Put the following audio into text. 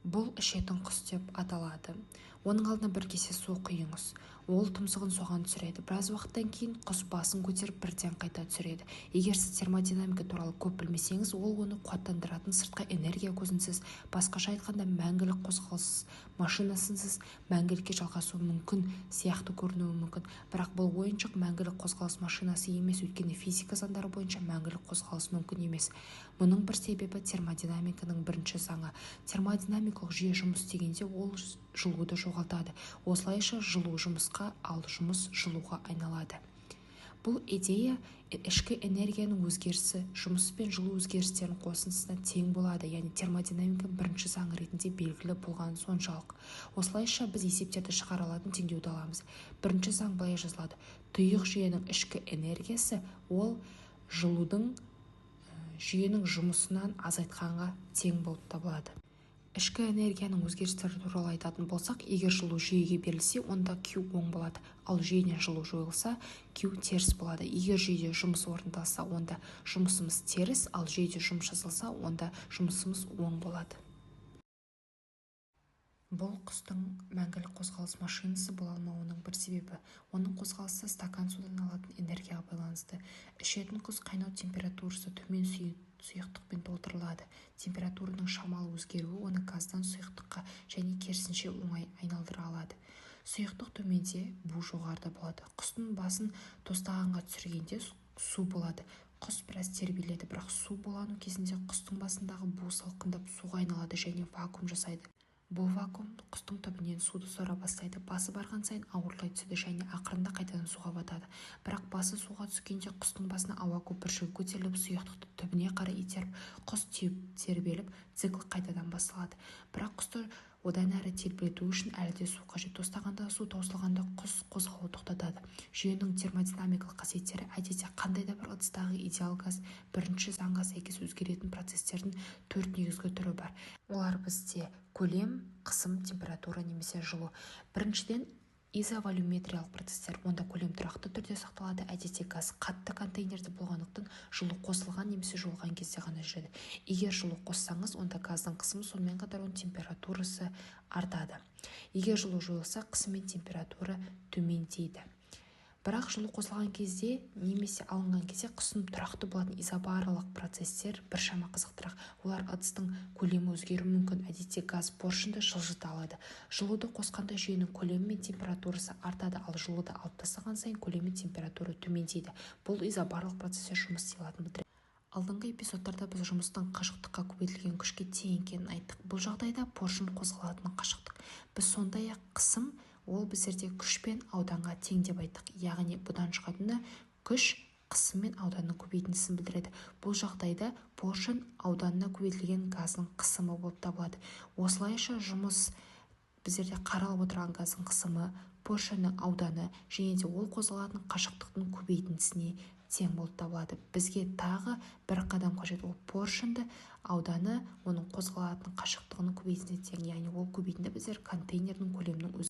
Бұл ішетін құс деп аталады. Оның алдына бір кесе су құйыңыз. Ол тұмсығын соған түсіреді. Біраз уақыттан кейін құс басын көтеріп бірден қайта түсіреді. Егер сіз термодинамика туралы көп білмесеңіз, ол оны қуаттандыратын сыртқы энергия көзінсіз, басқаша айтқанда мәңгілік қозғалыс машинасынсыз мәңгілікке жалғасуы мүмкін сияқты көрінуі мүмкін. Бірақ бұл ойыншық мәңгілік қозғалыс машинасы емес, өйткені физика заңдары бойынша мәңгілік қозғалыс мүмкін емес. Мұның бір себебі термодинамиканың бірінші заңы. Термодинамикалық жүйе жұмыс істегенде ол жылуды жоғалтады. Осылайша жылу жұмысқа, ал жұмыс жылуға айналады. Бұл идея ішкі энергияның өзгерісі жұмыс пен жылу өзгерістерінің қосындысына тең болады, яғни термодинамиканың бірінші заңы ретінде белгілі болған соншалық. Осылайша біз есептерді шығара алатын теңдеуді аламыз. Бірінші заң былай жазылады: тұйық жүйенің ішкі энергиясы ол жүйенің жұмысынан азайтқанға тең болып табылады. Ішкі энергияның өзгерістері туралы айтатын болсақ, егер жылу жүйеге берілсе, онда Q оң болады, ал жүйеден жылу жойылса, Q теріс болады. Егер жүйеде жұмыс орындалса, онда жұмысымыз теріс, ал жүйеде жұмыс жасалса, онда жұмысымыз оң болады. Бұл құстың мәңгілік қозғалыс машинасы бола алмауының бір себебі. Оның қозғалысы стакан судан алатын энергияға байланысты. Ішетін құс қайнау температурасы төмен сұйықтықпен толтырылады. Температураның шамалы өзгеруі оны газдан сұйықтыққа және керісінше оңай айналдыра алады. Сұйықтық төменде, бу жоғарыда болады. Құстың басын тостағанға түсіргенде су болады. Құс біраз тербеледі, бірақ су булану кезінде құстың басындағы бу салқындап суға айналады және вакуум жасайды. Бұл вакуум құстың түбінен суды сора бастайды. Басы барған сайын ауырлай түседі және ақырында қайтадан суға батады. Бірақ басы суға түскенде құстың басына ауа көпіршігі көтеріліп, сұйықтықты түбіне қарай итеріп, құс тербеліп, цикл қайтадан басталады. Бірақ құсты одан әрі тербету үшін әлі де су қажет. Тостағанда су таусылғанда құс қозғалу тоқтатады. Жүйенің термодинамикалық қасиеттері әдетте қандай да бір ыдыстағы идеал газ бірінші заңға сәйкес өзгеретін процестердің 4 негізгі түрі бар. Олар бізде көлем, қысым, температура немесе жылу. Біріншіден изоволюметриялық процестер. Онда көлем тұрақты түрде сақталады. Әдетте газ қатты контейнерде болғандықтан жылу қосылған немесе жойылған кезде ғана жүреді. Егер жылу қоссаңыз, онда газдың қысымы сонымен қатар оның температурасы артады. Егер жылу жойылса, қысым мен температура төмендейді. Бірақ жылу қосылған кезде немесе алынған кезде қысым тұрақты болатын изобарлық процесстер біршама қызықтырақ. Олар ыдыстың көлемі өзгеруі мүмкін. Әдетте газ поршынды жылжыта алады. Жылуды қосқанда жүйенің көлемі мен температурасы артады, ал жылуды алып тастаған сайын көлемі мен температура төмендейді. Бұл изобарлық процестер жұмыс істей алатынын білдіреді. Алдыңғы эпизодтарда біз жұмыстың қашықтыққа көбейтілген күшке тең екенін айттық. Бұл жағдайда поршын қозғалатын қашықтық. Біз сондай-ақ қысым ол біздерде күш пен ауданға тең деп айттық. Яғни бұдан шығатыны күш қысым мен ауданның көбейтіндісін білдіреді. Бұл жағдайда поршын ауданына көбейтілген газдың қысымы болып табылады. Осылайша жұмыс біздерде қаралып отырған газдың қысымы, поршынның ауданы және де ол қозғалатын қашықтықтың көбейтіндісіне тең болып табылады. Бізге тағы бір қадам қажет, ол поршынды ауданы оның қозғалатын қашықтығының көбейтіндісіне тең, яғни ол көбейтінді біздер контейнердің көлемінің